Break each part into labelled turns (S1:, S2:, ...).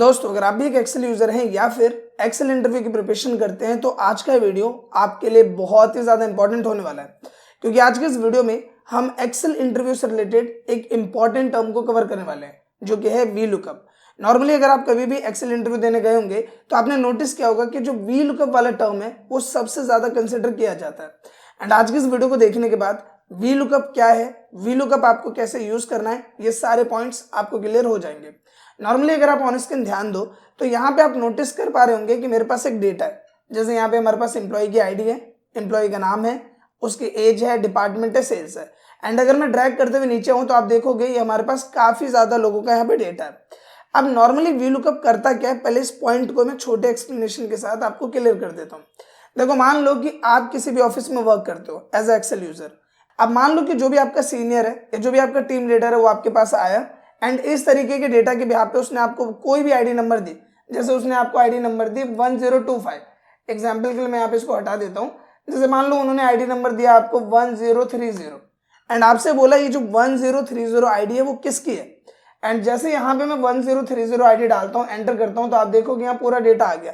S1: दोस्तों अगर आप भी एक एक्सेल यूजर हैं या फिर एक्सेल इंटरव्यू की प्रिपरेशन करते हैं तो आज का वीडियो आपके लिए बहुत ही ज़्यादा इंपॉर्टेंट होने वाला है, क्योंकि आज के इस वीडियो में हम एक्सेल इंटरव्यू से रिलेटेड एक इंपॉर्टेंट टर्म को कवर करने वाले हैं जो कि है वी लुकअप। नॉर्मली अगर आप कभी भी एक्सेल इंटरव्यू देने गए होंगे तो आपने नोटिस किया होगा कि जो वी लुकअप वाला टर्म है वो सबसे ज़्यादा कंसिडर किया जाता है। एंड आज के इस वीडियो को देखने के बाद वी लुकअप क्या है, वी लुकअप आपको कैसे यूज करना है, ये सारे पॉइंट्स आपको क्लियर हो जाएंगे। नॉर्मली अगर आप ऑन स्क्रीन ध्यान दो तो यहाँ पे आप नोटिस कर पा रहे होंगे कि मेरे पास एक डेटा है। जैसे यहाँ पे हमारे पास एम्प्लॉय की आईडी है, एम्प्लॉय का नाम है, उसकी एज है, डिपार्टमेंट है, सेल्स है। एंड अगर मैं ड्रैग करते हुए नीचे हूँ तो आप देखोगे ये हमारे पास काफी ज्यादा लोगों का यहाँ पे डेटा है। अब नॉर्मली वी लुकअप करता क्या है, पहले इस पॉइंट को मैं छोटे एक्सप्लेनेशन के साथ आपको क्लियर कर देता हूँ। देखो, मान लो कि आप किसी भी ऑफिस में वर्क करते हो एज ए एक्सेल यूजर। अब मान लो कि जो भी आपका सीनियर है या जो भी आपका टीम लीडर है वो आपके पास आया एंड इस तरीके के डेटा के बिहाफ पे उसने आपको कोई भी आईडी नंबर दी। जैसे उसने आपको आईडी नंबर दी 1025। एग्जाम्पल के लिए मैं यहाँ पे इसको हटा देता हूँ। जैसे मान लो उन्होंने आईडी नंबर दिया आपको 1030 एंड आपसे बोला ये जो 1030 आईडी है वो किसकी है। एंड जैसे यहाँ पे मैं 1030 आईडी डालता हूँ, एंटर करता हूँ, तो आप देखोगे यहाँ पूरा डेटा आ गया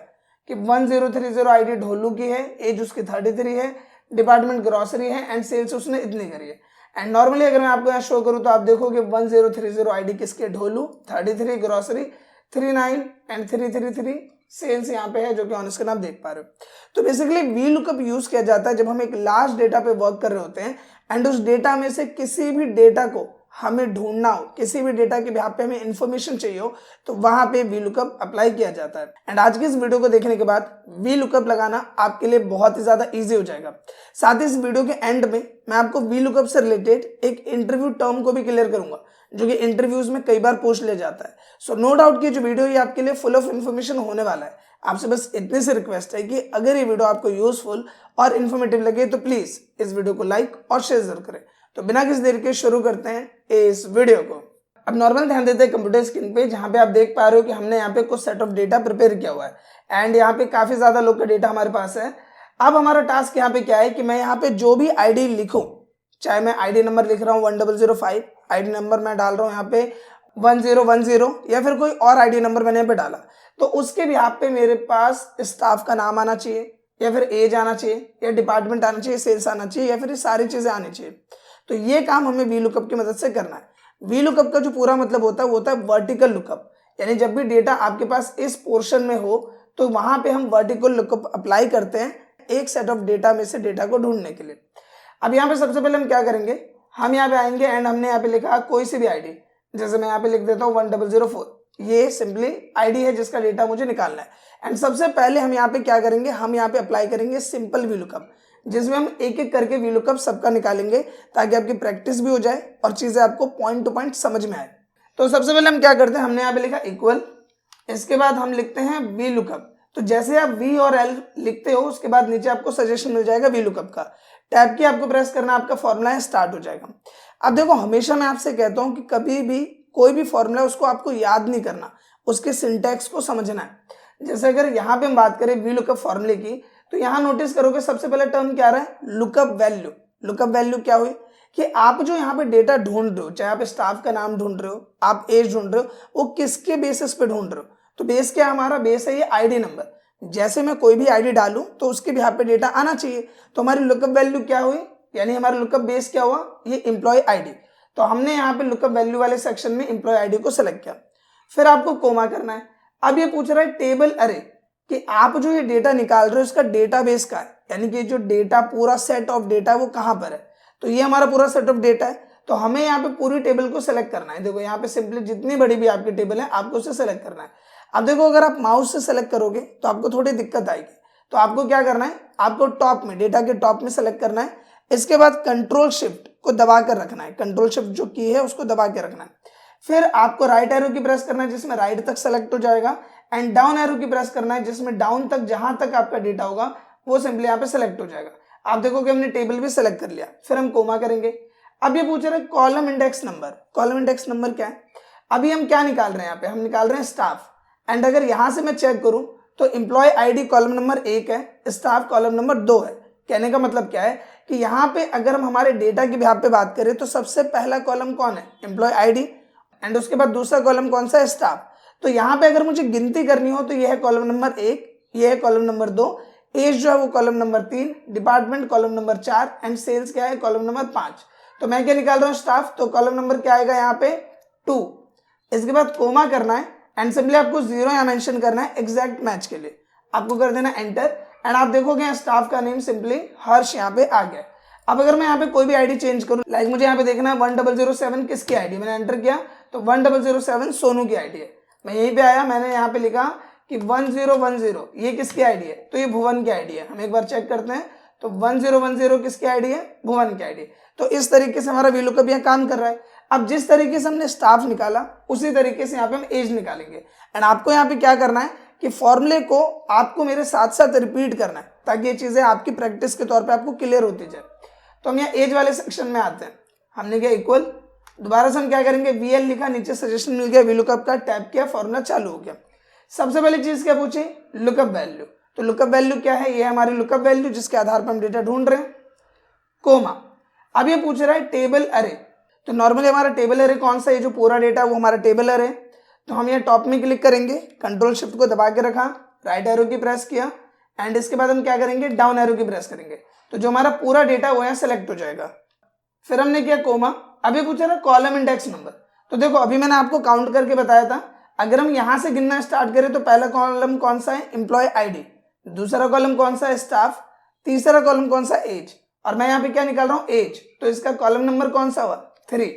S1: कि 1030 आईडी ढोलू की है, एज उसकी 33 है, डिपार्टमेंट ग्रोसरी है एंड सेल्स उसने इतनी करी है। एंड नॉर्मली अगर मैं आपको यहाँ शो करूँ तो आप देखोगे 1030 आईडी किसके, ढोलू, 33 ग्रोसरी, 39 एंड 333 सेल्स यहाँ पे है, जो कि ऑन स्क्रीन आप देख पा रहे हो। तो बेसिकली वी लुकअप यूज किया जाता है जब हम एक लार्ज डेटा पे वर्क कर रहे होते हैं एंड उस डेटा में से किसी भी डेटा को हमें ढूंढना हो, किसी भी डेटा के बिहाफ पे हमें इंफॉर्मेशन चाहिए हो, तो वहां पे वी लुकअप अप्लाई किया जाता है। एंड आज की इस वीडियो को देखने के बाद वी लुकअप लगाना आपके लिए बहुत ही ज्यादा इजी हो जाएगा। साथ ही इस वीडियो के एंड में मैं आपको वी लुकअप से रिलेटेड एक इंटरव्यू टर्म को भी क्लियर करूंगा जो कि इंटरव्यूज में कई बार पूछ ले जाता है। सो नो डाउट कि जो वीडियो ये आपके लिए फुल ऑफ इन्फॉर्मेशन होने वाला है। आपसे बस इतनी सी रिक्वेस्ट है कि अगर ये वीडियो आपको यूजफुल और इन्फॉर्मेटिव लगे तो प्लीज इस वीडियो को लाइक और शेयर जरूर करें। तो बिना किसी देर के शुरू करते हैं इस वीडियो को। अब नॉर्मल ध्यान देते हैं कंप्यूटर स्क्रीन पे, जहां पे आप देख पा रहे हो कि हमने यहाँ पे कुछ सेट ऑफ डेटा प्रिपेयर किया हुआ है एंड यहाँ पे काफी ज्यादा लोग का डेटा हमारे पास है। अब हमारा टास्क यहाँ पे क्या है कि मैं यहाँ पे जो भी आईडी लिखूं, चाहे मैं आईडी नंबर लिख रहा हूँ 1005, आईडी नंबर मैं डाल रहा हूँ यहाँ पे 1010 या फिर कोई और आईडी नंबर मैंने यहाँ पे डाला, तो उसके भी यहाँ पे मेरे पास स्टाफ का नाम आना चाहिए या फिर एज आना चाहिए या डिपार्टमेंट आना चाहिए, सेल्स आना चाहिए या फिर ये सारी चीजें आनी चाहिए। तो ये काम हमें वी लुकअप की मदद से करना है। वी लुकअप का जो पूरा मतलब होता है वो होता है वर्टिकल लुकअप, यानी जब भी डेटा आपके पास इस पोर्शन में हो तो वहां पे हम वर्टिकल लुकअप अप्लाई करते हैं एक सेट ऑफ डेटा में से डेटा को ढूंढने के लिए। अब यहाँ पे सबसे पहले हम क्या करेंगे, हम यहाँ पे आएंगे एंड हमने यहाँ पे लिखा कोई सी भी आईडी। जैसे मैं यहाँ पे लिख देता हूँ 1004, ये सिंपली आईडी है जिसका डेटा मुझे निकालना है। एंड सबसे पहले हम यहाँ पे क्या करेंगे, हम यहाँ पे अप्लाई करेंगे सिंपल वी लुकअप, जिसमें हम एक एक करके वी लुकअप सबका निकालेंगे ताकि आपकी प्रैक्टिस भी हो जाए और चीजें आपको पॉइंट टू पॉइंट समझ में आए। तो सबसे पहले हम क्या करते हैं, हमने यहाँ पे लिखा इक्वल, इसके बाद हम लिखते हैं वी लुकअप। तो जैसे आप वी और एल लिखते हो उसके बाद नीचे आपको सजेशन मिल जाएगा वी लुकअप का, टैब की आपको प्रेस करना, आपका फॉर्मूला है स्टार्ट हो जाएगा। अब देखो, हमेशा मैं आपसे कहता हूँ कि कभी भी कोई भी फॉर्मूला उसको आपको याद नहीं करना, उसके सिंटैक्स को समझना है। जैसे अगर यहाँ पे हम बात करें वी लुकअप फॉर्मूले की, तो यहां नोटिस करोगे सबसे पहले टर्म क्या रहा है, लुकअप वैल्यू। लुकअप वैल्यू क्या हुई कि आप जो यहाँ पे डेटा ढूंढ रहे हो, चाहे आप स्टाफ का नाम ढूंढ रहे हो, आप एज ढूंढ रहे हो, वो किसके बेसिस पे ढूंढ रहे हो। तो बेस क्या हमारा, बेस है ये आईडी नंबर। जैसे मैं कोई भी आईडी डालूं तो उसके भी यहाँ पे डेटा आना चाहिए। तो हमारी लुकअप वैल्यू क्या हुई, यानी हमारा लुकअप बेस क्या हुआ, ये एम्प्लॉय आईडी। तो हमने यहाँ पे लुकअप वैल्यू वाले सेक्शन में एम्प्लॉय आईडी को सिलेक्ट किया। फिर आपको कोमा करना है। अब ये पूछ रहा है टेबल अरे कि आप जो ये डेटा निकाल रहे हो इसका डेटाबेस का है, यानी कि जो डेटा पूरा सेट ऑफ डेटा है वो कहाँ पर है। तो ये हमारा पूरा सेट ऑफ डेटा है, तो हमें यहाँ पे पूरी टेबल को सेलेक्ट करना है। देखो यहाँ पे सिंपली जितनी बड़ी भी आपकी टेबल है आपको उसे सेलेक्ट करना है। अब देखो, अगर आप माउस से सेलेक्ट करोगे तो आपको थोड़ी दिक्कत आएगी। तो आपको क्या करना है, आपको टॉप में, डेटा के टॉप में सेलेक्ट करना है। इसके बाद कंट्रोल शिफ्ट को दबा कर रखना है, कंट्रोल शिफ्ट जो की है उसको दबा के रखना है। फिर आपको राइट एरो की प्रेस करना है जिसमें राइट तक सेलेक्ट हो जाएगा, एंड डाउन एरो की प्रेस करना है जिसमें डाउन तक जहां तक आपका डेटा होगा वो सिंपली यहाँ पे सेलेक्ट हो जाएगा। आप देखोगे हमने टेबल भी सेलेक्ट कर लिया। फिर हम कोमा करेंगे। अब ये पूछ रहे हैं column index number. Column index number क्या है, अभी हम क्या निकाल रहे हैं, यहाँ पे हम निकाल रहे हैं स्टाफ। एंड अगर यहां से मैं चेक करूं तो एम्प्लॉय आईडी कॉलम नंबर 1 है, स्टाफ कॉलम नंबर 2 है। कहने का मतलब क्या है कि यहाँ पे अगर हम हमारे डेटा के बिहाफ पे बात करें तो सबसे पहला कॉलम कौन है, एम्प्लॉय आईडी, एंड उसके बाद दूसरा कॉलम कौन सा है, स्टाफ। तो यहाँ पे अगर मुझे गिनती करनी हो तो यह है कॉलम नंबर 1, यह है कॉलम नंबर 2, एज जो है वो column number 3, department column number 4 and sales क्या है कॉलम नंबर 5। तो मैं क्या निकाल रहा हूँ स्टाफ, तो कॉलम नंबर क्या आएगा यहाँ पे 2। इसके बाद कोमा करना है एंड सिंपली आपको 0 यहाँ मेंशन करना है एग्जैक्ट मैच के लिए, आपको कर देना एंटर एंड आप देखोगे स्टाफ का नेम सिंपली हर्ष यहाँ पे आ गया। अब अगर मैं यहाँ पे कोई भी आईडी चेंज करूँ, लाइक मुझे यहाँ पे देखना है 1007 किसकी आईडी, मैंने एंटर किया तो 1007 सोनू की आईडी है। मैं यहीं पे आया, मैंने यहाँ पे लिखा कि 1010 ये किसकी आईडी है, तो ये भुवन की आईडी है। हम एक बार चेक करते हैं तो 1010 किसकी आईडी है, भुवन की आईडी। तो इस तरीके से हमारा वीलुकअप यहाँ काम कर रहा है। अब जिस तरीके से हमने स्टाफ निकाला उसी तरीके से यहाँ पे हम एज निकालेंगे एंड आपको यहाँ पे क्या करना है कि फॉर्मूले को आपको मेरे साथ साथ रिपीट करना है ताकि ये चीजें आपकी प्रैक्टिस के तौर पे आपको क्लियर होती जाए। तो हम यहाँ एज वाले सेक्शन में आते हैं, हमने क्या इक्वल, दोबारा से हम क्या करेंगे वीएल लिखा, नीचे सजेशन मिल गया, वीलुकअप का टैप किया, फॉर्मूला चालू हो गया। सबसे पहली चीज क्या पूछी, लुकअप वैल्यू। तो लुकअप वैल्यू क्या है, ये हमारी लुकअप वैल्यू जिसके आधार पर हम डेटा ढूंढ रहे हैं, कोमा। अब ये पूछ रहा है टेबल अरे, तो नॉर्मली हमारा टेबल अरे कौन सा है, जो पूरा डेटा है वो हमारा टेबल अरे। तो हम यहाँ टॉप में क्लिक करेंगे, कंट्रोल शिफ्ट को दबा के रखा, राइट एरो की प्रेस किया एंड इसके बाद हम क्या करेंगे, डाउन एरो की प्रेस करेंगे, तो जो हमारा पूरा डेटा वो यहाँ सेलेक्ट हो जाएगा। फिर हमने किया कोमा। अभी पूछा ना कॉलम इंडेक्स नंबर, तो देखो अभी मैंने आपको काउंट करके बताया था, अगर हम यहाँ से गिनना स्टार्ट करें तो पहला कॉलम कौन सा है, एम्प्लॉय आईडी, दूसरा कॉलम कौन सा है, स्टाफ, तीसरा कॉलम कौन सा, एज, और मैं यहाँ पे क्या निकाल रहा हूँ, एज, तो इसका कॉलम नंबर कौन सा हुआ, 3।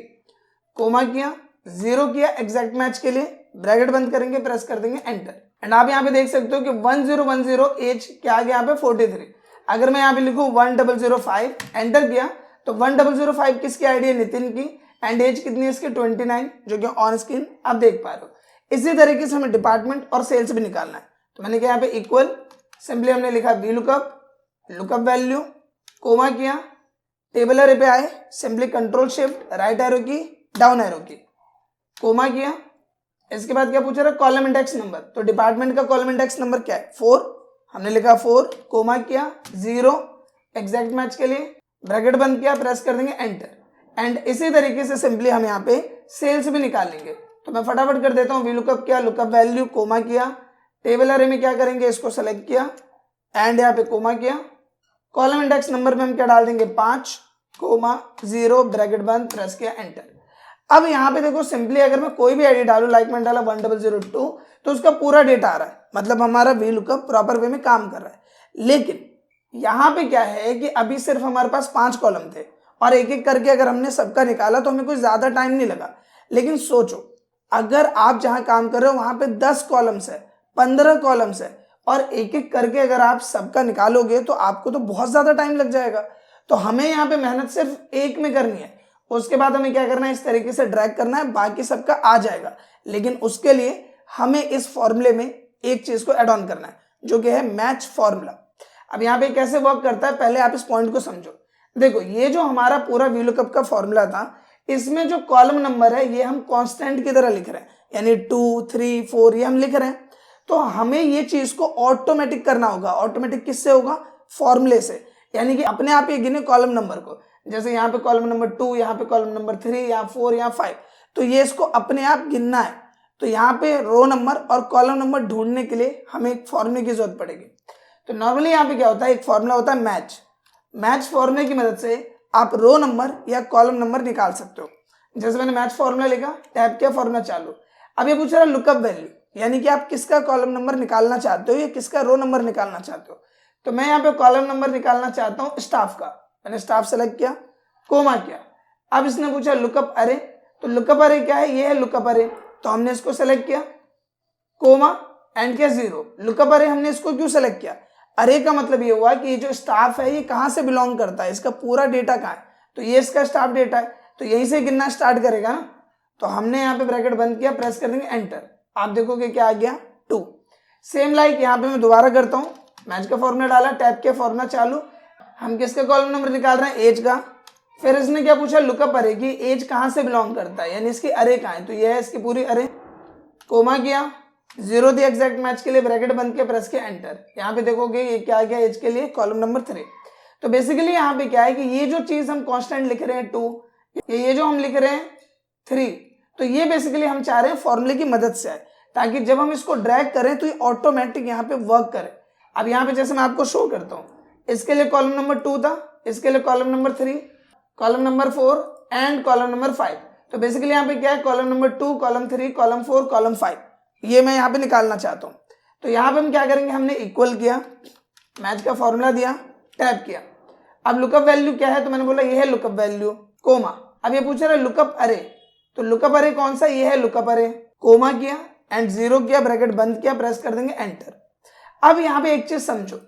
S1: कोमा किया, 0 किया एग्जैक्ट मैच के लिए, ब्रैकेट बंद करेंगे, प्रेस कर देंगे एंटर एंड आप यहाँ पे देख सकते हो कि 1010 एज क्या आ गया यहाँ पे 43। अगर मैं यहाँ पे लिखूँ 1005 एंटर किया तो 1005 किसकी आईडी है, नितिन की, एंड एज कितनी है इसकी 29, जो कि ऑन स्क्रीन आप देख पा रहे हो। इसी तरीके से हमें डिपार्टमेंट और सेल्स भी निकालना है, तो मैंने क्या यहाँ पे इक्वल, सिंपली हमने लिखा वीलुकअप, लुकअप वैल्यू, कोमा किया, टेबल अरे पे आए, simply control shift right arrow की, डाउन एरो की, कोमा किया। इसके बाद क्या पूछा रहा, कॉलम इंडेक्स नंबर, तो डिपार्टमेंट का कॉलम इंडेक्स नंबर क्या है, 4, हमने लिखा 4, कोमा किया, 0 एग्जैक्ट मैच के लिए, ब्रैकेट बंद किया, प्रेस कर देंगे एंटर एंड इसी तरीके से सिंपली हम यहाँ पे सेल्स भी निकाल लेंगे। तो मैं फटाफट कर देता हूँ, वीलुकअप किया, लुकअप वैल्यू, कोमा किया, टेबल अरे में क्या करेंगे, इसको सेलेक्ट किया एंड यहाँ पे कोमा किया, कॉलम इंडेक्स नंबर में हम क्या डाल देंगे 5, कोमा 0 ब्रैकेट बंद, प्रेस किया एंटर। अब यहाँ पे देखो सिंपली अगर मैं कोई भी आईडी डालू, लाइक मैंने डाला 1002, तो उसका पूरा डेटा आ रहा है, मतलब हमारा वीलुकअप प्रॉपर वे में काम कर रहा है। लेकिन यहाँ पे क्या है कि अभी सिर्फ हमारे पास 5 कॉलम थे और एक एक करके अगर हमने सबका निकाला तो हमें कोई ज्यादा टाइम नहीं लगा। लेकिन सोचो अगर आप जहां काम कर रहे हो वहां पे 10 कॉलम्स है, 15 कॉलम्स है और एक एक करके अगर आप सबका निकालोगे तो आपको तो बहुत ज्यादा टाइम लग जाएगा। तो हमें यहाँ पे मेहनत सिर्फ एक में करनी है, उसके बाद हमें क्या करना है, इस तरीके से ड्रैग करना है, बाकी सबका आ जाएगा। लेकिन उसके लिए हमें इस फॉर्मूले में एक चीज को एड ऑन करना है जो कि है मैच फॉर्मूला। अब यहाँ पे कैसे वर्क करता है, पहले आप इस पॉइंट को समझो। देखो ये जो हमारा पूरा वीलुकअप का फॉर्मूला था, इसमें जो कॉलम नंबर है ये हम कांस्टेंट की तरह लिख रहे हैं, यानी 2, 3, 4 ये हम लिख रहे हैं। तो हमें ये चीज को ऑटोमेटिक करना होगा। ऑटोमेटिक किससे होगा, फॉर्मूले से, यानी कि अपने आप ये गिने कॉलम नंबर को। जैसे यहाँ पे कॉलम नंबर 2, यहाँ पे कॉलम नंबर 3, यहाँ 4, यहाँ 5, तो ये इसको अपने आप गिनना है। तो यहाँ पे रो नंबर और कॉलम नंबर ढूंढने के लिए हमें एक फॉर्मूले की जरूरत पड़ेगी। तो नॉर्मली यहाँ पे क्या होता है, एक फॉर्मूला होता है मैच फॉर्मूले की मदद से आप रो नंबर या कॉलम नंबर निकाल सकते हो। जैसे मैंने मैच फॉर्मूला लिखा, टैप किया, फॉर्मूला चालू। अब ये पूछ रहा है लुकअप वैल्यू, यानी कि आप किसका कॉलम नंबर निकालना चाहते हो या किसका रो नंबर निकालना चाहते हो। तो मैं यहाँ पे कॉलम नंबर निकालना चाहता हूँ स्टाफ का, मैंने स्टाफ सेलेक्ट किया, कोमा किया। अब इसने पूछा लुकअप अरे, तो लुकअप अरे क्या है, ये है लुकअप अरे, तो हमने इसको सेलेक्ट किया, कोमा एंड क्या 0। लुकअप अरे हमने इसको क्यों सेलेक्ट किया, अरे का मतलब ये हुआ कि ये जो स्टाफ है ये कहाँ से बिलोंग करता है, इसका पूरा डेटा कहाँ है, तो ये इसका स्टाफ डेटा है, तो यहीं से गिनना स्टार्ट करेगा ना। तो हमने यहाँ पे ब्रैकेट बंद किया, प्रेस कर देंगे एंटर, आप देखोगे क्या आ गया 2। सेम लाइक यहाँ पे मैं दोबारा करता हूँ, मैच का फॉर्मूला डाला, टैप किया, फॉर्मूला चालू। हम किसका कॉलम नंबर निकाल रहे हैं, एज का। फिर इसने क्या पूछा, लुकअप अरे की एज कहाँ से बिलोंग करता है, यानी इसकी अरे कहाँ है, तो ये है इसकी पूरी अरे। कोमा किया, 0 दिया एग्जैक्ट मैच के लिए, ब्रैकेट बंद किया, प्रेस किया एंटर। यहाँ पे देखोगे ये क्या आ गया, एज के लिए कॉलम नंबर 3। तो बेसिकली यहाँ पे क्या है कि ये जो चीज हम कांस्टेंट लिख रहे हैं 2, ये जो हम लिख रहे हैं 3, तो ये बेसिकली हम चाह रहे हैं फॉर्मूले की मदद से आए। ताकि जब हम इसको ड्रैग करें तो ये ऑटोमेटिक यहाँ पे वर्क करे। अब यहाँ पे जैसे मैं आपको शो करता हूँ, इसके लिए कॉलम नंबर 2 था, इसके लिए column number 3, column number 4 and column number 5। तो बेसिकली यहाँ पे क्या है, column number 2, column 3, column 4, column 5, ये मैं यहाँ पे निकालना चाहता हूँ। तो यहाँ पे हम क्या करेंगे, हमने इक्वल किया, मैच का फॉर्मूला दिया, टैप किया। अब लुकअप वैल्यू क्या है, तो मैंने बोला ये है लुकअप वैल्यू, कोमा। अब ये पूछ रहा है लुकअप अरे, तो लुकअप अरे कौन सा, ये है लुकअप अरे, कोमा किया एंड 0 किया, ब्रैकेट बंद किया, प्रेस कर देंगे एंटर। अब यहाँ पे एक चीज समझो,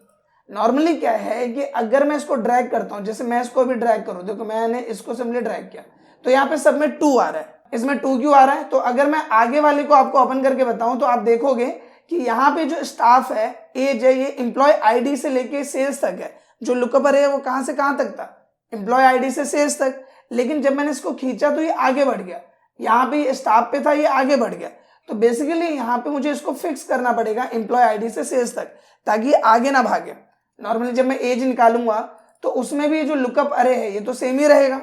S1: नॉर्मली क्या है कि अगर मैं इसको ड्रैग करता हूं, जैसे मैं इसको भी ड्रैग करूं, देखो मैंने इसको सिंपली ड्रैग किया तो यहाँ पे सब में 2 आ रहा है, इसमें 2 क्यों आ रहा है, तो अगर मैं आगे वाले को आपको ओपन करके बताऊं तो आप देखोगे कि यहाँ पे जो स्टाफ है एज है, ये एम्प्लॉय आईडी से लेके सेल्स तक है। जो लुकअप अरे है वो कहां से कहां तक था, एम्प्लॉय आईडी से सेल्स तक, लेकिन जब मैंने इसको खींचा तो ये आगे बढ़ गया, यहाँ पे स्टाफ पे था, ये आगे बढ़ गया। तो बेसिकली यहाँ पे मुझे इसको फिक्स करना पड़ेगा एम्प्लॉय आईडी से सेल्स तक, ताकि ये आगे ना भागे। नॉर्मली जब मैं एज निकालूंगा तो उसमें भी जो लुकअप अरे है ये तो सेम ही रहेगा,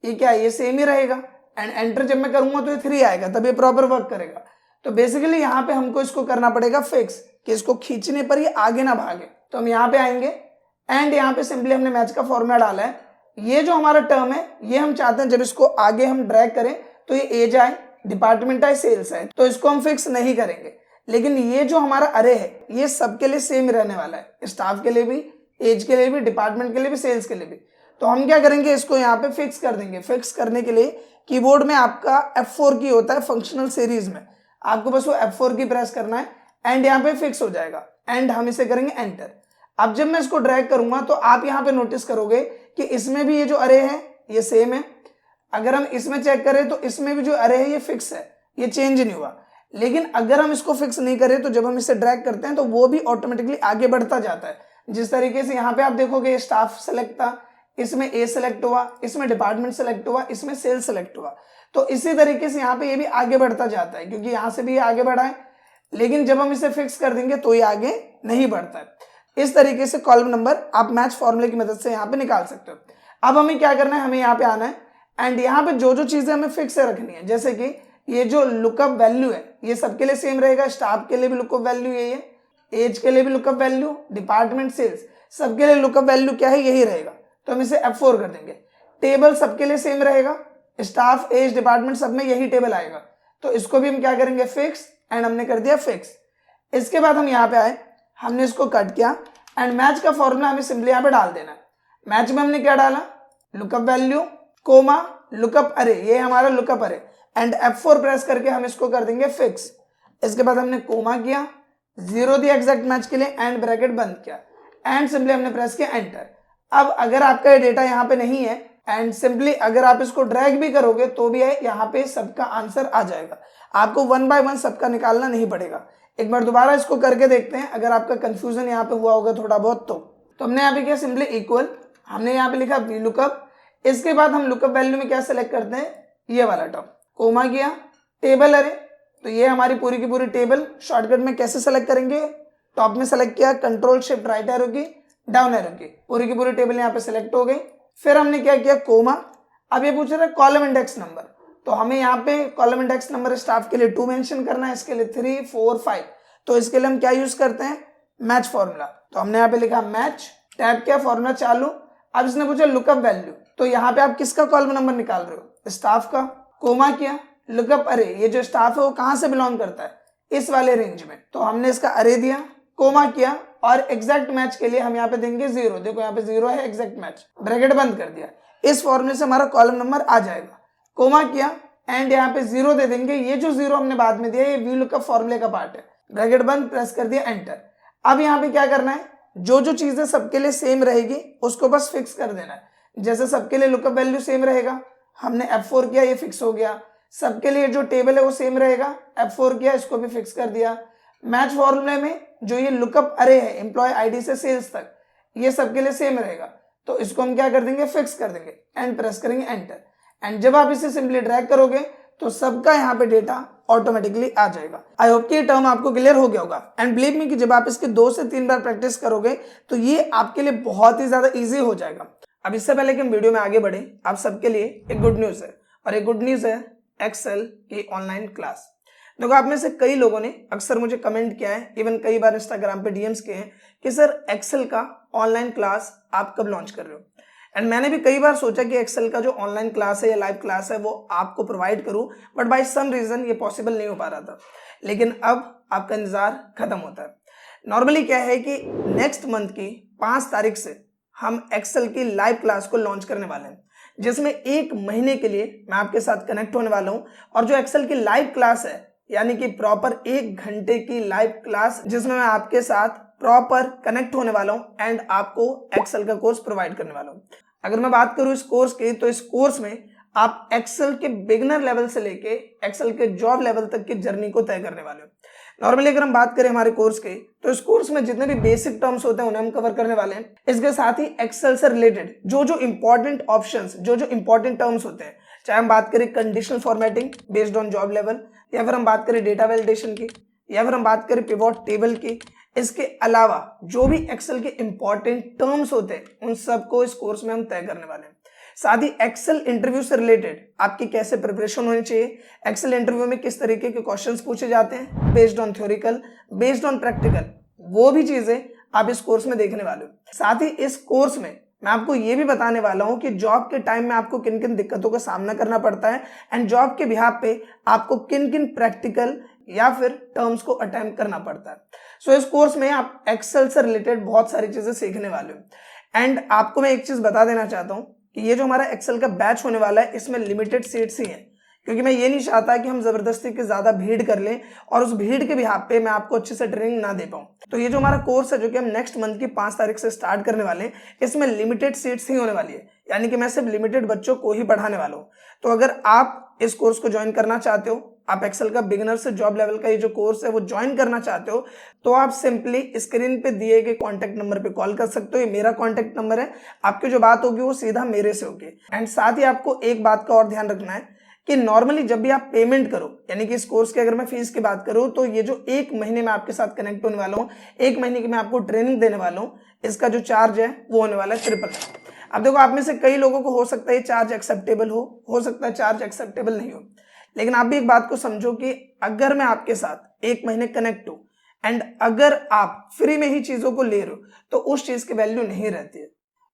S1: ये क्या है, ये सेम ही रहेगा, एंड एंटर जब मैं करूंगा तो ये 3 आएगा, तब ये प्रॉपर वर्क करेगा। तो बेसिकली यहाँ पे हमको इसको करना पड़ेगा फिक्स, कि इसको खींचने पर ये आगे ना भागे। तो हम यहाँ पे आएंगे एंड यहाँ पे सिंपली हमने मैच का फॉर्मूला डाला है। ये जो हमारा टर्म है ये हम चाहते हैं जब इसको आगे हम ड्रैग करें तो ये एज आए, डिपार्टमेंट आए, सेल्स आए, तो इसको हम फिक्स नहीं करेंगे। लेकिन ये जो हमारा अरे है ये सबके लिए सेम रहने वाला है, स्टाफ के लिए भी, एज के लिए भी, डिपार्टमेंट के लिए भी, सेल्स के लिए भी। तो हम क्या करेंगे, इसको यहाँ पे फिक्स कर देंगे। फिक्स करने के लिए कीबोर्ड में आपका F4 की होता है फंक्शनल सीरीज में, आपको बस वो F4 की प्रेस करना है एंड यहाँ पे फिक्स हो जाएगा एंड हम इसे करेंगे एंटर। अब जब मैं इसको ड्रैग करूंगा तो आप यहाँ पे नोटिस करोगे कि इसमें भी ये जो अरे है ये सेम है। अगर हम इसमें चेक करें तो इसमें भी जो अरे है ये फिक्स है, ये चेंज नहीं हुआ। लेकिन अगर हम इसको फिक्स नहीं करें तो जब हम इसे ड्रैग करते हैं तो वो भी ऑटोमेटिकली आगे बढ़ता जाता है। जिस तरीके से यहाँ पे आप देखोगे स्टाफ सेलेक्ट था, इसमें ए सेलेक्ट हुआ, इसमें डिपार्टमेंट सेलेक्ट हुआ, इसमें सेल्स सेलेक्ट हुआ। तो इसी तरीके से यहाँ पे ये भी आगे बढ़ता जाता है, क्योंकि यहाँ से भी ये आगे बढ़ा है, लेकिन जब हम इसे फिक्स कर देंगे तो ये आगे नहीं बढ़ता है। इस तरीके से कॉलम नंबर आप मैच फॉर्मूले की मदद से यहाँ पे निकाल सकते हो। अब हमें क्या करना है, हमें यहाँ पे आना है एंड यहाँ पे जो जो चीजें हमें फिक्स से रखनी है, जैसे कि ये जो लुकअप वैल्यू है ये सबके लिए सेम रहेगा, स्टाफ के लिए भी लुकअप वैल्यू यही है, एज के लिए भी लुकअप वैल्यू, डिपार्टमेंट, सेल्स, सबके लिए लुकअप वैल्यू क्या है, यही रहेगा। तो हम इसे F4 कर देंगे। टेबल सबके लिए सेम रहेगा, स्टाफ, एज, डिपार्टमेंट सब में यही टेबल आएगा। तो इसको भी हम क्या करेंगे, फिक्स, एंड हमने कर दिया फिक्स। इसके बाद हम यहाँ पे आए, हमने इसको कट किया एंड मैच का फॉर्मूला हमें सिंपली यहाँ पे डाल देना है। मैच में हमने क्या डाला, लुकअप वैल्यू, कोमा, लुकअप अरे, ये हमारा लुकअप अरे, एंड F4 प्रेस करके हम इसको कर देंगे फिक्स। इसके बाद हमने कोमा किया, 0 दिया एग्जैक्ट मैच के लिए एंड ब्रैकेट बंद किया एंड सिंपली हमने प्रेस किया एंटर। अब अगर आपका ये डेटा यहाँ पे नहीं है एंड सिंपली अगर आप इसको ड्रैग भी करोगे तो भी यहाँ पे सबका आंसर आ जाएगा, आपको 1 बाय 1 सबका निकालना नहीं पड़ेगा। एक बार दोबारा इसको करके देखते हैं, अगर आपका कंफ्यूजन यहाँ पे हुआ होगा थोड़ा बहुत तो हमने यहाँ पे किया सिंपली इक्वल, हमने यहाँ पे लिखा वी लुकअप। इसके बाद हम लुकअप वैल्यू में क्या सेलेक्ट करते हैं, ये वाला टर्म, कोमा किया, टेबल अरे, तो ये हमारी पूरी की पूरी टेबल। शॉर्टकट में कैसे सेलेक्ट करेंगे, टॉप में सेलेक्ट किया, कंट्रोल शिफ्ट राइट एरो की, डाउन एरो की, पूरी की पूरी टेबल यहाँ पे सेलेक्ट हो गई। फिर हमने क्या किया, कोमा। अब ये पूछ रहा है कॉलम इंडेक्स नंबर, तो हमें यहाँ पे कॉलम इंडेक्स नंबर स्टाफ के लिए 2 मेंशन करना है, इसके लिए 3, 4, 5। तो इसके लिए हम क्या यूज करते हैं, मैच फॉर्मूला। तो हमने यहाँ पे लिखा मैच, टैप किया, फॉर्मूला चालू। अब इसने पूछा लुकअप वैल्यू, तो यहाँ पे आप किसका कॉलम नंबर निकाल रहे हो, स्टाफ का। कोमा किया, लुकअप अरे, ये जो स्टाफ है वो कहां से बिलोंग करता है, इस वाले रेंज में, तो हमने इसका अरे दिया, कोमा किया और एग्जैक्ट मैच के लिए हम यहाँ पे देंगे 0। देखो यहाँ पे 0 है, एग्जैक्ट मैच, ब्रैकेट बंद कर दिया। इस फॉर्मूले से हमारा कॉलम नंबर आ जाएगा। कोमा किया एंड यहाँ पे 0 दे देंगे। ये जो 0 हमने बाद में दिया ये वी लुकअप फॉर्मूले का पार्ट है, ब्रैकेट बंद, प्रेस कर दिया एंटर। अब यहाँ पे क्या करना है, जो जो चीजें सबके लिए सेम रहेगी उसको बस फिक्स कर देना है। जैसे सबके लिए लुकअप वैल्यू सेम रहेगा, हमने F4 किया, ये फिक्स हो गया। सबके लिए जो टेबल है वो सेम रहेगा, F4 किया, इसको भी फिक्स कर दिया। मैच फॉर्मूले में जो ये लुकअप अरे है एम्प्लॉय आईडी से सेल्स तक, ये सबके लिए सेम रहेगा, तो इसको हम क्या कर देंगे, फिक्स कर देंगे एंड प्रेस करेंगे एंटर। एंड जब आप इसे सिंपली ड्रैग करोगे तो सबका यहाँ पे डेटा ऑटोमेटिकली आ जाएगा। आई होप कि ये टर्म आपको क्लियर हो गया होगा एंड बिलीव मी कि जब आप इसके 2 से 3 बार प्रैक्टिस करोगे तो ये आपके लिए बहुत ही ज्यादा इजी हो जाएगा। अब इससे पहले कि हम वीडियो में आगे बढ़े, आप सबके लिए एक गुड न्यूज है, और एक गुड न्यूज है एक्सेल की ऑनलाइन क्लास। देखो आप में से कई लोगों ने अक्सर मुझे कमेंट किया है, इवन कई बार इंस्टाग्राम पे डीएम्स किए हैं कि सर एक्सेल का ऑनलाइन क्लास आप कब लॉन्च कर रहे हो। एंड मैंने भी कई बार सोचा कि एक्सेल का जो ऑनलाइन क्लास है या लाइव क्लास है वो आपको प्रोवाइड करूं, बट बाय सम रीजन ये पॉसिबल नहीं हो पा रहा था। लेकिन अब आपका इंतजार खत्म होता है। नॉर्मली क्या है कि नेक्स्ट मंथ की 5 तारीख से हम एक्सेल की लाइव क्लास को लॉन्च करने वाले हैं, जिसमें 1 महीने के लिए मैं आपके साथ कनेक्ट होने वाला हूं। और जो एक्सेल की लाइव क्लास है, यानी कि प्रॉपर 1 घंटे की लाइव क्लास, जिसमें मैं आपके साथ प्रॉपर कनेक्ट होने वाला हूं एंड आपको एक्सेल का कोर्स प्रोवाइड करने वाला हूं। अगर मैं बात करूं इस कोर्स की, तो इस कोर्स में आप एक्सेल के बिगिनर लेवल से लेके एक्सेल के जॉब लेवल तक की जर्नी को तय करने वाले हो। नॉर्मली अगर हम बात करें हमारे कोर्स की, तो इस कोर्स में जितने भी बेसिक टर्म्स होते हैं उन्हें हम कवर करने वाले हैं। इसके साथ ही एक्सेल से रिलेटेड जो जो इंपॉर्टेंट ऑप्शंस, जो जो इंपॉर्टेंट टर्म्स होते हैं, चाहे हम बात करें conditional formatting based on job level, या फिर हम बात करें डेटा वैलिडेशन की, या फिर हम बात करें पिवोट टेबल की, इसके अलावा जो भी एक्सेल के इंपॉर्टेंट टर्म्स होते हैं उन सबको इस कोर्स में हम तय करने वाले हैं। साथ ही एक्सेल इंटरव्यू से रिलेटेड आपकी कैसे प्रिपरेशन होनी चाहिए, एक्सेल इंटरव्यू में किस तरीके के क्वेश्चंस पूछे जाते हैं based on theoretical, based on practical, वो भी चीजें आप इस कोर्स में देखने वाले हो। साथ ही इस कोर्स में मैं आपको ये भी बताने वाला हूं कि जॉब के टाइम में आपको किन किन दिक्कतों का सामना करना पड़ता है एंड जॉब के बिहाफ पे आपको किन किन प्रैक्टिकल या फिर टर्म्स को अटेम्प्ट करना पड़ता है। सो इस कोर्स में आप एक्सेल से रिलेटेड बहुत सारी चीजें सीखने वाले हो। एंड आपको मैं एक चीज बता देना चाहता हूं कि ये जो हमारा एक्सेल का बैच होने वाला है, इसमें लिमिटेड सीट्स ही हैं, क्योंकि मैं ये नहीं चाहता कि हम जबरदस्ती की ज्यादा भीड़ कर लें और उस भीड़ के बिहाफ पे मैं आपको अच्छे से ट्रेनिंग ना दे पाऊं। तो ये जो हमारा कोर्स है, जो कि हम नेक्स्ट मंथ की 5 तारीख से स्टार्ट करने वाले हैं, इसमें लिमिटेड सीट्स ही होने वाली है, यानी कि मैं सिर्फ लिमिटेड बच्चों को ही पढ़ाने वाला हूं। तो अगर आप इस कोर्स को ज्वाइन करना चाहते हो, आप एक्सेल का बिगिनर से जॉब लेवल का ये जो कोर्स है वो ज्वाइन करना चाहते हो, तो आप सिंपली स्क्रीन पे दिए गए कॉन्टैक्ट नंबर पे कॉल कर सकते हो। ये मेरा कॉन्टैक्ट नंबर है। आपकी जो बात होगी वो सीधा मेरे से होगी। एंड साथ ही आपको एक बात का और ध्यान रखना है कि नॉर्मली जब भी आप पेमेंट करो, यानी कि इस कोर्स की अगर मैं फीस की बात करूं, तो ये जो 1 महीने में आपके साथ कनेक्ट होने वाला हूं, 1 महीने की मैं आपको ट्रेनिंग देने वाला हूं, इसका जो चार्ज है वो होने वाला है 999। अब देखो आप में से कई लोगों को हो सकता है ये चार्ज एक्सेप्टेबल हो सकता है चार्ज एक्सेप्टेबल नहीं हो, लेकिन आप भी एक बात को समझो कि अगर मैं आपके साथ 1 महीने कनेक्ट हूं एंड अगर आप फ्री में ही चीजों को ले रहे हो, तो उस चीज की वैल्यू नहीं रहती है।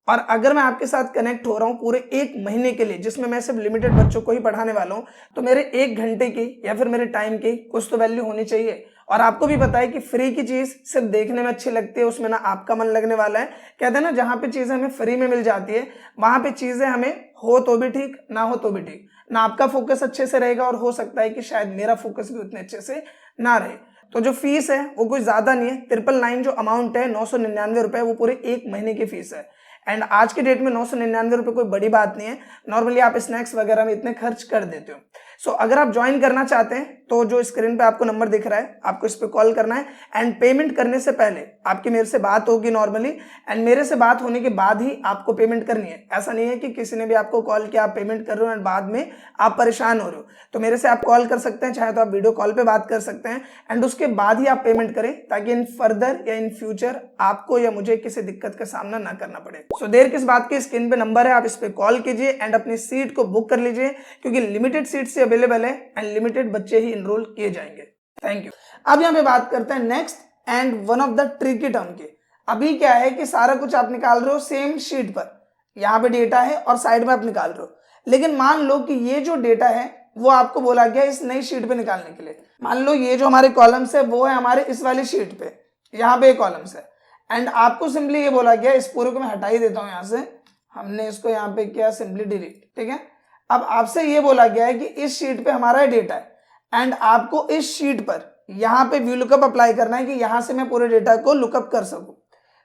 S1: और अगर मैं आपके साथ कनेक्ट हो रहा हूं पूरे 1 महीने के लिए, जिसमें मैं सिर्फ लिमिटेड बच्चों को ही पढ़ाने वाला हूं, तो मेरे 1 घंटे की या फिर मेरे टाइम की कुछ तो वैल्यू होनी चाहिए। और आपको भी पता है कि फ्री की चीज सिर्फ देखने में अच्छी लगती है, उसमें ना आपका मन लगने वाला है। कहते हैं ना, जहां पे चीजें हमें फ्री में मिल जाती है, वहां पे चीजें हमें हो तो भी ठीक, ना हो तो भी ठीक, ना आपका फोकस अच्छे से रहेगा और हो सकता है कि शायद मेरा फोकस भी उतने अच्छे से ना रहे। तो जो फीस है वो कोई ज्यादा नहीं है, 999 जो अमाउंट है 999 रुपए, वो पूरे 1 महीने की फीस है। एंड आज के डेट में 999 रुपए कोई बड़ी बात नहीं है। नॉर्मली आप स्नैक्स वगैरह में इतने खर्च कर देते हो। सो अगर आप ज्वाइन करना चाहते हैं तो जो स्क्रीन पे आपको नंबर दिख रहा है, आपको इस पे कॉल करना है। एंड पेमेंट करने से पहले आपकी मेरे से बात होगी नॉर्मली, एंड मेरे से बात होने के बाद ही आपको पेमेंट करनी है। ऐसा नहीं है कि किसी ने भी आपको कॉल किया, आप पेमेंट कर रहे हो एंड बाद में आप परेशान हो रहे हो। तो मेरे से आप कॉल कर सकते हैं, चाहे तो आप वीडियो कॉल पे बात कर सकते हैं, एंड उसके बाद ही आप पेमेंट करें, ताकि इन फर्दर या इन फ्यूचर आपको या मुझे किसी दिक्कत का सामना ना करना पड़े। सो देर किस बात की, स्क्रीन पे नंबर है, आप इस पे कॉल कीजिए एंड अपनी सीट को बुक कर लीजिए, क्योंकि लिमिटेड सीट्स अवेलेबल है एंड लिमिटेड बच्चे ही इनरोल किए जाएंगे। Thank you. अब यहाँ पे बात करते हैं next and one of the tricky term की। अभी क्या है कि सारा कुछ आप निकाल रहे हो सेम शीट पर, यहाँ पे डेटा है और साइड में आप निकाल रहे हो, लेकिन मान लो कि ये जो डेटा है वो आपको बोला गया इस नई शीट पे निकालने के लिए। मान लो ये जो हमारे कॉलम्स है वो है हमारे इस वाली शीट पे, यहाँ पे कॉलम्स है, एंड आपको सिंपली ये बोला गया, इस पूरे को मैं हटा ही देता हूँ यहाँ से, हमने इसको यहाँ पे किया सिंपली डिलीट, ठीक है। अब आपसे ये बोला गया है कि इस शीट पे हमारा डेटा है एंड आपको इस शीट पर यहाँ पे व्यू लुकअप अप्लाई करना है कि यहाँ से मैं पूरे डेटा को लुकअप कर सकूं।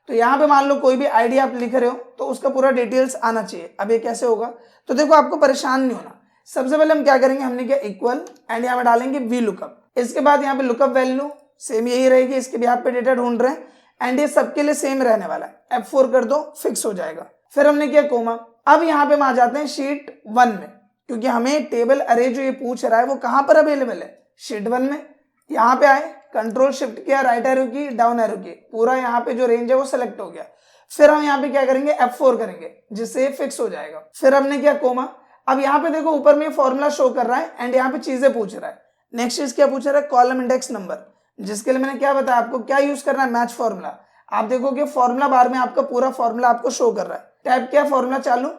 S1: तो यहाँ पे मान लो कोई भी आईडी आप लिख रहे हो तो उसका पूरा डिटेल्स आना चाहिए। अब ये कैसे होगा, तो देखो आपको परेशान नहीं होना। सबसे पहले हम क्या करेंगे, हमने क्या इक्वल एंड यहाँ पे डालेंगे वी लुकअप। इसके बाद यहाँ पे लुकअप वैल्यू सेम यही रहेगी, इसके भी यहाँ पे डेटा ढूंढ रहे हैं एंड ये सबके लिए सेम रहने वाला है। F4 कर दो, फिक्स हो जाएगा। फिर हमने किया कोमा। अब यहाँ पे हम आ जाते हैं शीट 1 में, क्योंकि हमें टेबल अरे जो ये पूछ रहा है वो कहाँ पर अवेलेबल है, शीट 1 में। यहाँ पे आए, कंट्रोल शिफ्ट किया, राइट एरो की, डाउन एरो की, पूरा यहाँ पे जो रेंज है वो सेलेक्ट हो गया। फिर हम यहाँ पे क्या करेंगे, F4 करेंगे, जिससे फिक्स हो जाएगा। फिर हमने किया कोमा। अब यहाँ पे देखो ऊपर में फॉर्मूला शो कर रहा है एंड यहाँ पे चीजें पूछ रहा है। नेक्स्ट चीज क्या पूछा रहा है, कॉलम इंडेक्स नंबर, जिसके लिए मैंने क्या बताया आपको, क्या यूज करना है, मैच फॉर्मूला। आप देखोगे फॉर्मूला बार में आपका पूरा फॉर्मूला आपको शो कर रहा है, टैब क्या फॉर्मूला चालू।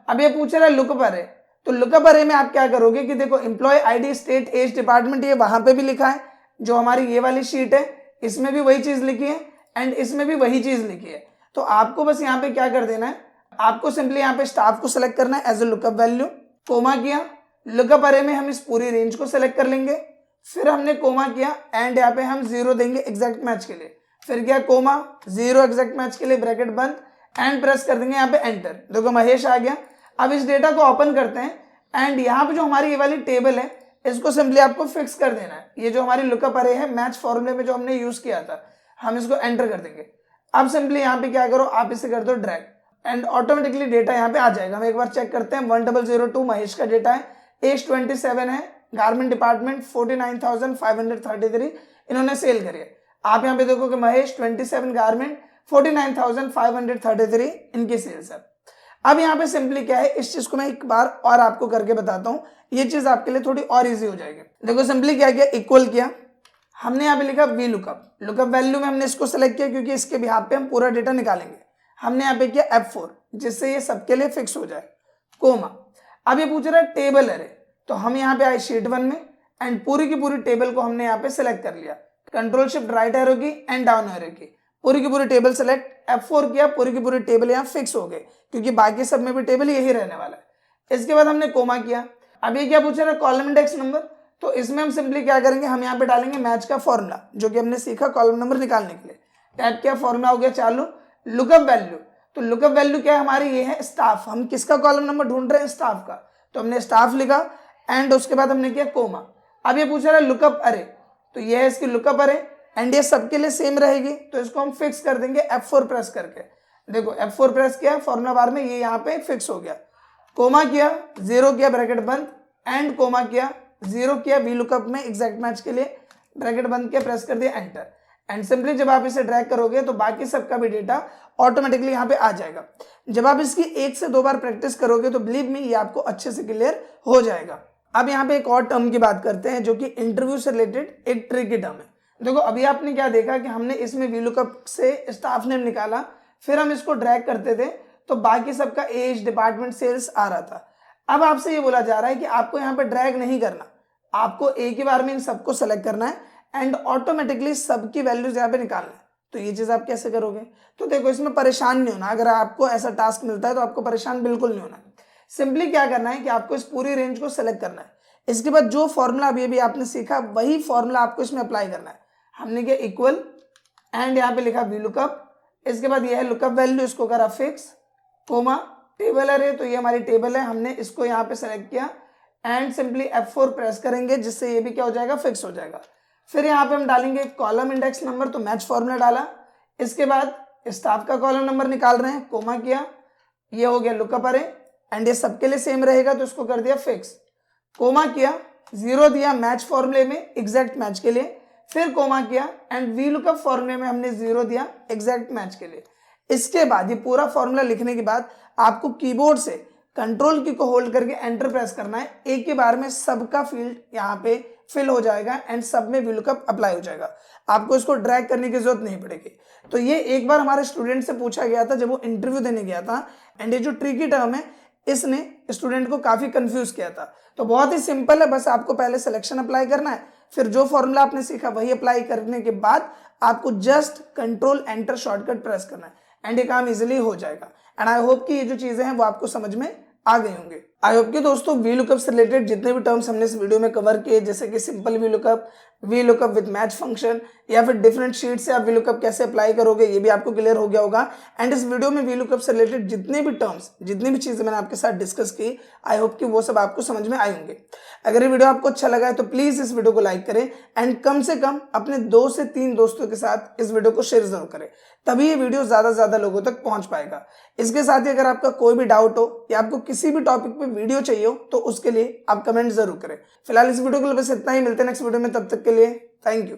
S1: अब ये पूछ रहा है लुकअप अरे, तो लुकअप अरे में आप क्या करोगे कि देखो employee ID state age department ये वहां पे भी लिखा है, जो हमारी ये वाली शीट है इसमें भी वही चीज लिखी है एंड इसमें भी वही चीज लिखी है। तो आपको बस यहाँ पे क्या कर देना है, आपको सिंपली यहाँ पे स्टाफ को सिलेक्ट करना है as a lookup value, comma किया, लुकअप अरे में हम इस पूरी रेंज को सिलेक्ट कर लेंगे, फिर हमने कोमा किया एंड यहाँ पे हम 0 देंगे एग्जैक्ट मैच के लिए, फिर क्या कोमा 0 एग्जैक्ट मैच के लिए ब्रैकेट बंद एंड प्रेस कर देंगे यहाँ पे एंटर। देखो महेश आ गया। अब इस डेटा को ओपन करते हैं एंड यहाँ पे जो हमारी ये वाली टेबल है इसको सिंपली आपको फिक्स कर देना है। ये जो हमारी लुकअप अरे है मैच फॉर्मूले में जो हमने यूज किया था, हम इसको एंटर कर देंगे। अब सिंपली यहाँ पे क्या करो, आप इसे कर दो ड्रैग एंड ऑटोमेटिकली डेटा यहाँ पे आ जाएगा। हम एक बार चेक करते हैं, 1002 महेश का डेटा है, एज 27 है, गारमेंट डिपार्टमेंट 49,533 इन्होंने सेल करी है। आप यहाँ पे देखो कि महेश 27 गारमेंट 49,533 इनकी सेल्स है। अब यहाँ पे सिंपली क्या है, इस चीज को मैं एक बार और आपको करके बताता हूँ, ये चीज आपके लिए थोड़ी और इजी हो जाएगी। देखो सिंपली क्या किया, इक्वल किया, हमने यहाँ पे लिखा वी लुकअप, लुकअप वैल्यू में हमने इसको सेलेक्ट किया क्योंकि इसके बिहाफ पे हम पूरा डेटा निकालेंगे। हमने यहाँ पे किया F4 जिससे ये सबके लिए फिक्स हो जाए, कोमा। अब ये पूछ रहा है टेबल अरे, तो हम यहाँ पे आए शीट 1 में एंड पूरी की पूरी टेबल को हमने यहाँ पे सिलेक्ट कर लिया, कंट्रोल शिफ्ट राइट एरो की एंड डाउन एरो की, पूरी की पूरी टेबल सेलेक्ट, F4 किया, पूरी की पूरी टेबल यहाँ फिक्स हो गई क्योंकि बाकी सब में भी टेबल यही रहने वाला है। इसके बाद हमने कोमा किया। अब ये क्या पूछ रहा है, कॉलम इंडेक्स नंबर, तो इसमें हम सिंपली क्या करेंगे, हम यहाँ पे डालेंगे मैच का फॉर्मूला जो कि हमने सीखा कॉलम नंबर निकालने के लिए। टैब क्या फॉर्मूला हो गया चालू, लुकअप वैल्यू, तो लुकअप वैल्यू क्या है हमारी, ये है स्टाफ। हम किसका कॉलम नंबर ढूंढ रहे हैं, स्टाफ का, तो हमने स्टाफ लिखा एंड उसके बाद हमने किया कोमा। अब ये पूछ रहा है लुकअप अरे, तो ये है इसकी लुकअप अरे एंड ये सबके लिए सेम रहेगी, तो इसको हम फिक्स कर देंगे F4 प्रेस करके। देखो F4 प्रेस किया, फॉर्मूला बार में ये यहाँ पे फिक्स हो गया, कोमा किया, 0 किया ब्रैकेट बंद एंड कोमा किया, 0 किया वी लुकअप में एग्जैक्ट मैच के लिए, ब्रैकेट बंद किया, प्रेस कर दिया एंटर एंड सिंपली जब आप इसे ड्रैग करोगे तो बाकी सबका भी डेटा ऑटोमेटिकली यहाँ पे आ जाएगा। जब आप इसकी 1 से 2 बार प्रैक्टिस करोगे तो बिलीव मी ये आपको अच्छे से क्लियर हो जाएगा। अब यहाँ पे एक और टर्म की बात करते हैं जो कि इंटरव्यू से रिलेटेड एक ट्रिकी टर्म है। देखो अभी आपने क्या देखा कि हमने इसमें वी लुकअप से स्टाफ नेम निकाला, फिर हम इसको ड्रैग करते थे तो बाकी सबका एज डिपार्टमेंट सेल्स आ रहा था। अब आपसे ये बोला जा रहा है कि आपको यहाँ पे ड्रैग नहीं करना, आपको एक ही बार में इन सबको सेलेक्ट करना है एंड ऑटोमेटिकली सबकी वैल्यूज यहाँ पे निकालना है। तो ये चीज आप कैसे करोगे, तो देखो इसमें परेशान नहीं होना, अगर आपको ऐसा टास्क मिलता है तो आपको परेशान बिल्कुल नहीं होना। सिंपली क्या करना है कि आपको इस पूरी रेंज को सेलेक्ट करना है, इसके बाद जो फॉर्मूला अभी अभी आपने सीखा वही फॉर्मूला आपको इसमें अप्लाई करना है। हमने किया इक्वल एंड यहाँ पे लिखा वी लुकअप, इसके बाद ये है लुकअप वैल्यू, इसको करा फिक्स, कोमा, टेबल अरे, तो ये हमारी टेबल है, हमने इसको यहाँ पे सेलेक्ट किया एंड सिंपली F4 प्रेस करेंगे जिससे ये भी क्या हो जाएगा, फिक्स हो जाएगा। फिर यहाँ पे हम डालेंगे कॉलम इंडेक्स नंबर, तो मैच फॉर्मूला डाला, इसके बाद स्टाफ का कॉलम नंबर निकाल रहे हैं, कोमा किया, ये हो गया लुकअप अरे एंड ये सबके लिए सेम रहेगा तो इसको कर दिया फिक्स, कोमा किया, 0 दिया मैच फॉर्मूले में एग्जैक्ट मैच के लिए, फिर कोमा किया एंड वी लुकअप फॉर्मूले में हमने 0 दिया एग्जैक्ट मैच के लिए। इसके बाद ये पूरा फॉर्मूला लिखने के बाद आपको कीबोर्ड से कंट्रोल की को होल्ड करके एंटर प्रेस करना है, एक ही बार में सबका फील्ड यहाँ पे फिल हो जाएगा एंड सब में वी लुकअप अप्लाई हो जाएगा, आपको इसको ड्रैग करने की जरूरत नहीं पड़ेगी। तो ये एक बार हमारे स्टूडेंट से पूछा गया था जब वो इंटरव्यू देने गया था एंड ये जो ट्रिकी टर्म है इसने स्टूडेंट को काफी कंफ्यूज किया था। तो बहुत ही सिंपल है, बस आपको पहले सिलेक्शन अप्लाई करना है, फिर जो फॉर्मूला आपने सीखा वही अप्लाई करने के बाद आपको just control enter shortcut press करना है एंड ये काम इजीली हो जाएगा। एंड आई होप कि ये जो चीजें हैं वो आपको समझ में आ गए होंगे। आई होप कि दोस्तों वी लुकअप से रिलेटेड जितने भी टर्म्स हमने इस वीडियो में कवर किए, जैसे कि simple V lookup with match function या फिर डिफरेंट शीट से आप वी लुकअप कैसे अप्लाई करोगे, ये भी आपको क्लियर हो गया होगा। एंड इस वीडियो में वी लुकअप से रिलेटेड जितने भी टर्म्स, जितनी भी चीजें मैंने आपके साथ डिस्कस की, आई होप कि वो सब आपको समझ में आए होंगे। अगर ये वीडियो आपको अच्छा लगा है तो प्लीज इस वीडियो को लाइक करें एंड कम से कम अपने 2 से 3 दोस्तों के साथ इस वीडियो को शेयर जरूर करें, तभी ये वीडियो ज्यादा से ज्यादा लोगों तक पहुंच पाएगा। इसके साथ ही अगर आपका कोई भी डाउट हो या आपको किसी भी टॉपिक पे वीडियो चाहिए हो तो उसके लिए आप कमेंट जरूर करें। फिलहाल इस वीडियो के लिए बस इतना ही, मिलते हैं नेक्स्ट वीडियो में, तब तक के लिए थैंक यू।